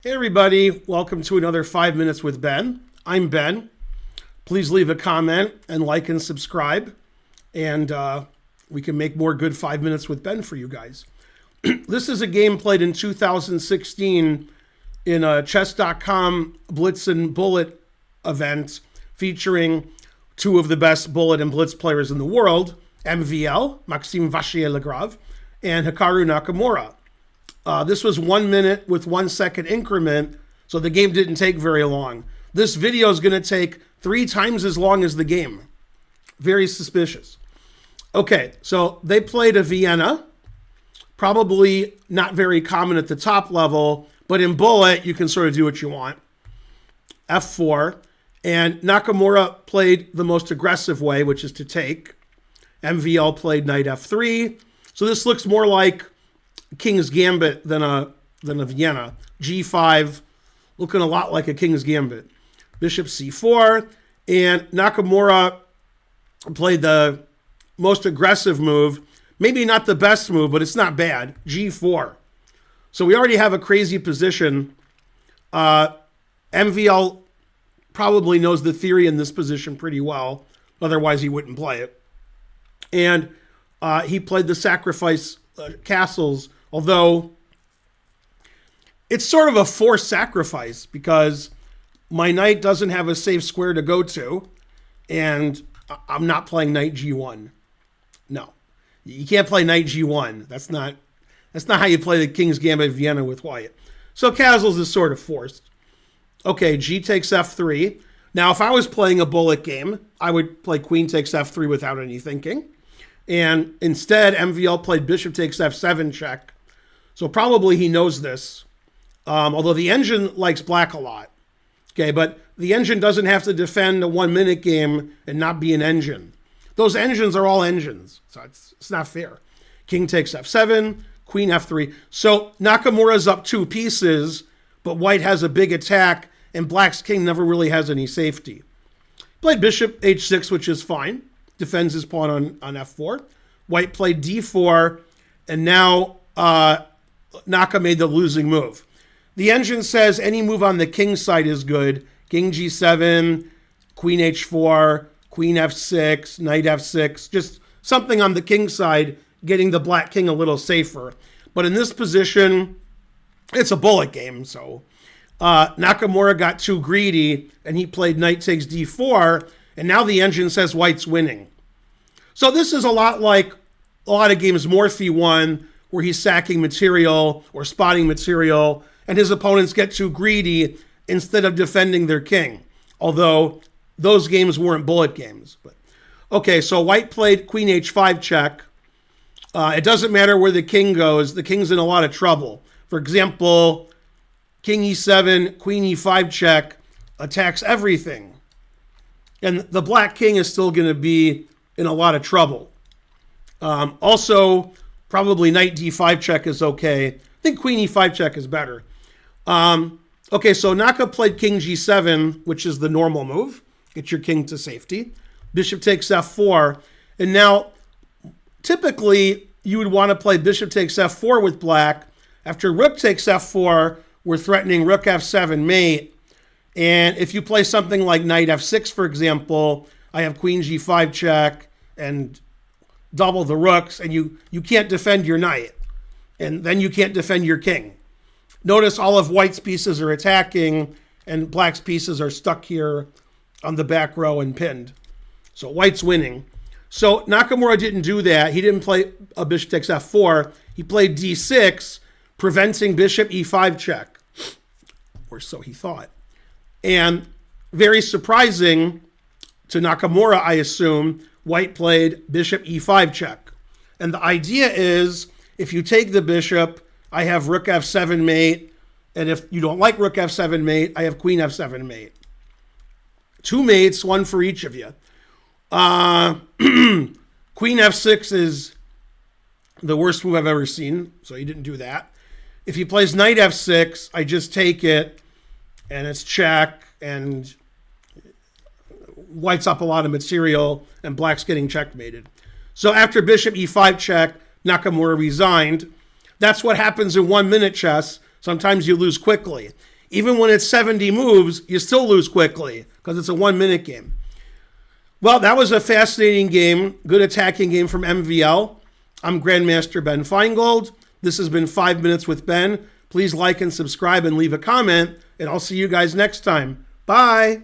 Hey everybody, welcome to another 5 Minutes with Ben. I'm Ben. Please leave a comment and like and subscribe, and we can make more good 5 Minutes with Ben for you guys. This is a game played in 2016 in a chess.com Blitz and Bullet event featuring two of the best Bullet and Blitz players in the world, MVL, Maxime Vachier-Lagrave, and Hikaru Nakamura. This was 1 minute with 1 second increment, so the game didn't take very long. This video is going to take 3 times as long as the game. Very suspicious. Okay, so they played a Vienna. Probably not very common at the top level, but in Bullet, you can sort of do what you want. F4. And Nakamura played the most aggressive way, which is to take. MVL played knight F3. So this looks more like King's Gambit than a Vienna. G5, looking a lot like a King's Gambit. Bishop C4, and Nakamura played the most aggressive move. Maybe not the best move, but it's not bad. G4. So we already have a crazy position. MVL probably knows the theory in this position pretty well. Otherwise, he wouldn't play it. And he played the sacrifice castles, although it's sort of a forced sacrifice because my knight doesn't have a safe square to go to, and I'm not playing knight G1. No, you can't play knight G1. That's not how you play the King's Gambit Vienna with Wyatt. So castles is sort of forced. Okay, G takes F3. Now, if I was playing a Bullet game, I would play Queen takes F3 without any thinking. And instead, MVL played Bishop takes F7 check. So probably he knows this. Although the engine likes black a lot. Okay, but the engine doesn't have to defend a 1 minute game and not be an engine. Those engines are all engines. So it's not fair. King takes F7, Queen F3. So Nakamura's up 2 pieces, but White has a big attack, and Black's king never really has any safety. Played Bishop H6, which is fine. Defends his pawn on F4. White played D4, and now Naka made the losing move. The engine says any move on the king's side is good. King G7, Queen H4, Queen F6, Knight F6, just something on the king's side, getting the black king a little safer. But in this position, it's a Bullet game, so Nakamura got too greedy, and he played Knight takes D4, and now the engine says White's winning. So this is a lot like a lot of games Morphy won, where he's sacking material or spotting material, and his opponents get too greedy instead of defending their king. Although those games weren't Bullet games. But okay, so White played Queen H5 check. It doesn't matter where the king goes. The king's in a lot of trouble. For example, King E7, Queen E5 check attacks everything. And the black king is still going to be in a lot of trouble. Also, probably Knight D5 check is okay. I think Queen E5 check is better. Okay, so Naka played King G7, which is the normal move. Get your king to safety. Bishop takes F4. And now, typically, you would want to play Bishop takes F4 with black. After Rook takes F4, we're threatening Rook F7 mate. And if you play something like Knight F6, for example, I have Queen G5 check and double the rooks, and you can't defend your knight. And then you can't defend your king. Notice all of White's pieces are attacking, and Black's pieces are stuck here on the back row and pinned. So White's winning. So Nakamura didn't do that. He didn't play a Bishop takes F4. He played D6, preventing Bishop E5 check. Or so he thought. And very surprising to Nakamura, I assume, White played Bishop E5 check. And the idea is, if you take the bishop, I have Rook F7 mate. And if you don't like Rook F7 mate, I have Queen F7 mate. 2 mates, 1 for each of you. Queen F6 is the worst move I've ever seen, so he didn't do that. If he plays Knight F6, I just take it, and it's check, and White's up a lot of material, and Black's getting checkmated. So after Bishop E5 check, Nakamura resigned. That's what happens in 1 minute chess. Sometimes you lose quickly. even when it's 70 moves, you still lose quickly because it's a 1 minute game. Well, that was a fascinating game, good attacking game from MVL. I'm Grandmaster Ben Finegold. This has been 5 Minutes with Ben. Please like and subscribe and leave a comment, and I'll see you guys next time. Bye.